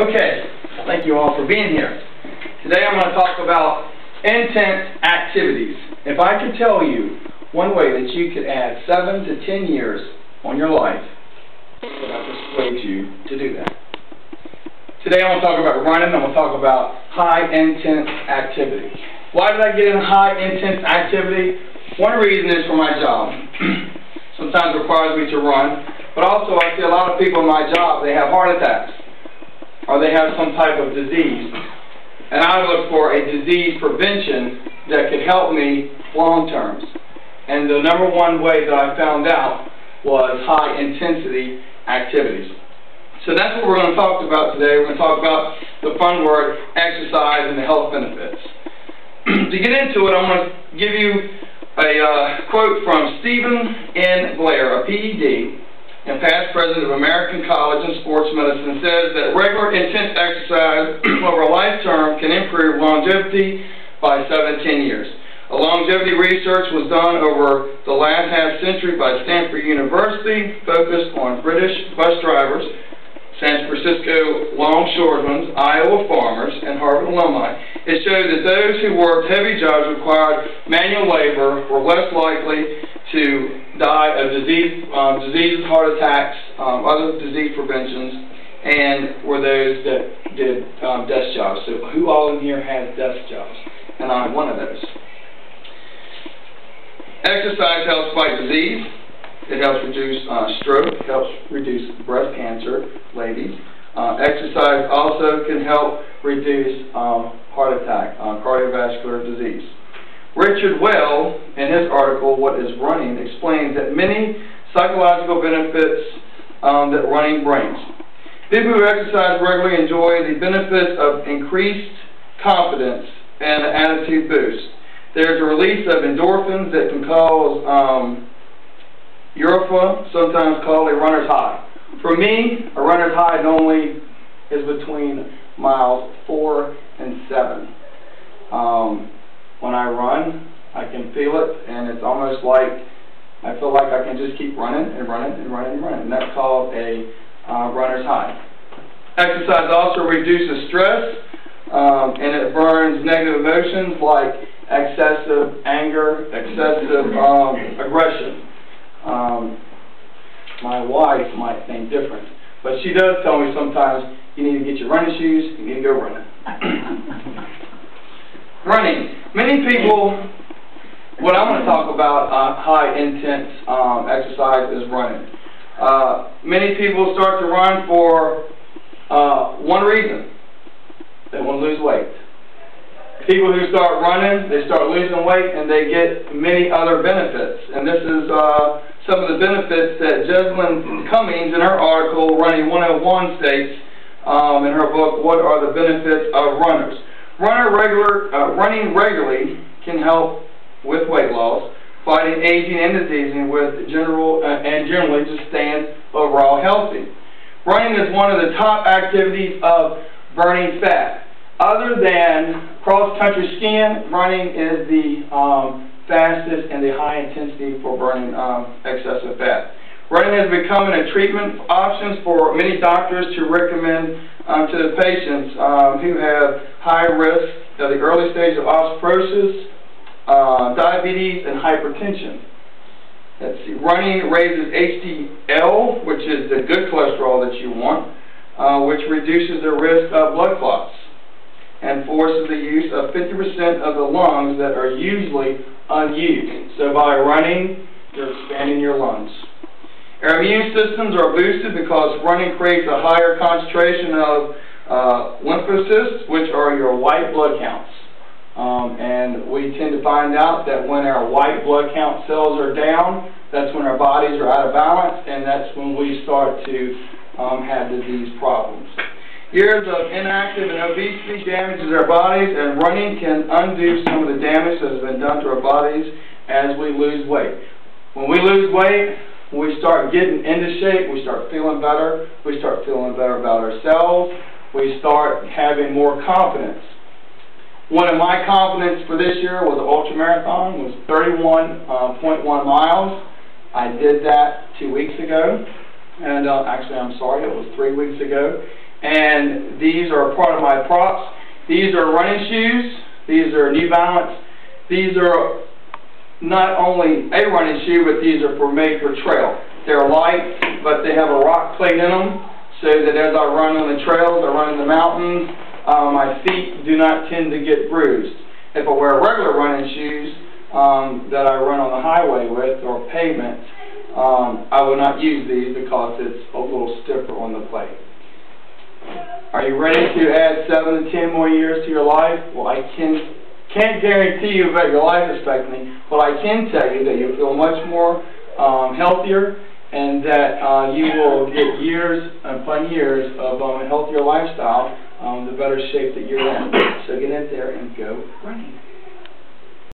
Okay, thank you all for being here. Today I'm going to talk about intense activities. If I could tell you one way that you could add 7 to 10 years on your life, would I persuade you to do that? Today I'm going to talk about running. I'm going to talk about high intense activity. Why did I get in high intense activity? One reason is for my job. Sometimes it requires me to run, but also I see a lot of people in my job, they have heart attacks, or they have some type of disease. And I look for a disease prevention that could help me long term. And the number one way that I found out was high intensity activities. So that's what we're going to talk about today. We're going to talk about the fun word, exercise, and the health benefits. To get into it, I'm going to give you a quote from Stephen N. Blair, a PED, and past president of American College of Sports Medicine, says that regular intense exercise over a life term can improve longevity by 7 to 10 years. A longevity research was done over the last half-century by Stanford University, focused on British bus drivers, San Francisco longshoremen, Iowa farmers, and Harvard alumni. It showed that those who worked heavy jobs required manual labor were less likely to die of diseases, heart attacks, other disease preventions, and were those that did desk jobs. So who all in here has desk jobs? And I'm one of those. Exercise helps fight disease. It helps reduce stroke, helps reduce breast cancer, ladies. Exercise also can help reduce heart attack, cardiovascular disease. Richard Well, in his article, What is Running, explains that many psychological benefits that running brings. People who exercise regularly enjoy the benefits of increased confidence and an attitude boost. There's a release of endorphins that can cause euphoria, sometimes called a runner's high. For me, a runner's high normally is between miles 4 and 7. When I run, I can feel it, and it's almost like I feel like I can just keep running and running and running and running. And that's called a runner's high. Exercise also reduces stress, and it burns negative emotions like excessive anger, excessive aggression. My wife might think different, but she does tell me sometimes you need to get your running shoes and you need to go running. Running. Many people, what I want to talk about high intense exercise is running. Many people start to run for one reason. They want to lose weight. People who start running, they start losing weight, and they get many other benefits. And this is some of the benefits that Jessalyn Cummings, in her article, Running 101, states in her book, What Are the Benefits of Runners? Running regularly can help with weight loss, fighting aging and diseasing, with generally just staying overall healthy. Running is one of the top activities of burning fat. Other than cross-country skiing, running is the fastest and the high intensity for burning excessive fat. Running has become a treatment option for many doctors to recommend to the patients who have high risk of the early stage of osteoporosis, diabetes, and hypertension. Let's see. Running raises HDL, which is the good cholesterol that you want, which reduces the risk of blood clots, and forces the use of 50% of the lungs that are usually unused. So by running, you're expanding your lungs. Our immune systems are boosted because running creates a higher concentration of lymphocytes, which are your white blood counts. And we tend to find out that when our white blood count cells are down, that's when our bodies are out of balance, and that's when we start to have disease problems. Years of inactive and obesity damages our bodies, and running can undo some of the damage that has been done to our bodies as we lose weight. When we lose weight, we start getting into shape, we start feeling better, we start feeling better about ourselves, we start having more confidence. One of my confidence for this year was an ultramarathon. It was 31.1 miles. I did that 2 weeks ago, and actually I'm sorry, it was 3 weeks ago. and these are part of my props. These are running shoes. These are New Balance. These are not only a running shoe, but these are made for trail. They're light, but they have a rock plate in them, so that as I run on the trails, I run in the mountains, my feet do not tend to get bruised. If I wear regular running shoes that I run on the highway with, or pavement, I will not use these because it's a little stiffer on the plate. Are you ready to add 7 to 10 more years to your life? Well, I can't guarantee you about your life expectancy, but I can tell you that you'll feel much more healthier, and that you will get years upon years of a healthier lifestyle, the better shape that you're in. So get in there and go running.